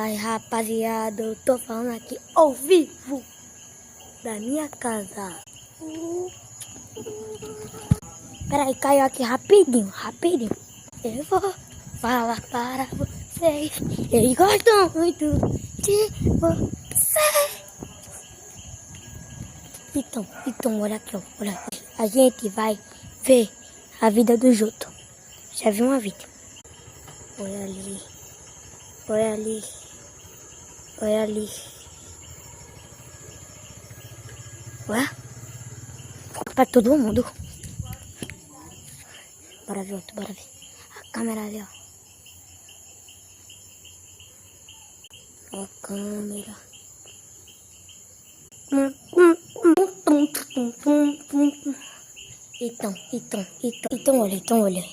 Ai, rapaziada, eu tô falando aqui ao vivo da minha casa. Peraí, caiu aqui rapidinho. Eu vou falar para vocês. Eles gostam muito de você. Então, olha aqui, ó. Olha aqui. A gente vai ver a vida dos outros. Já viu uma vídeo? Olha ali. Olha ali. Olha ali. Olha. Foca pra todo mundo. Bora ver outro, bora ver. A câmera ali, ó. Ó a câmera. Então olha.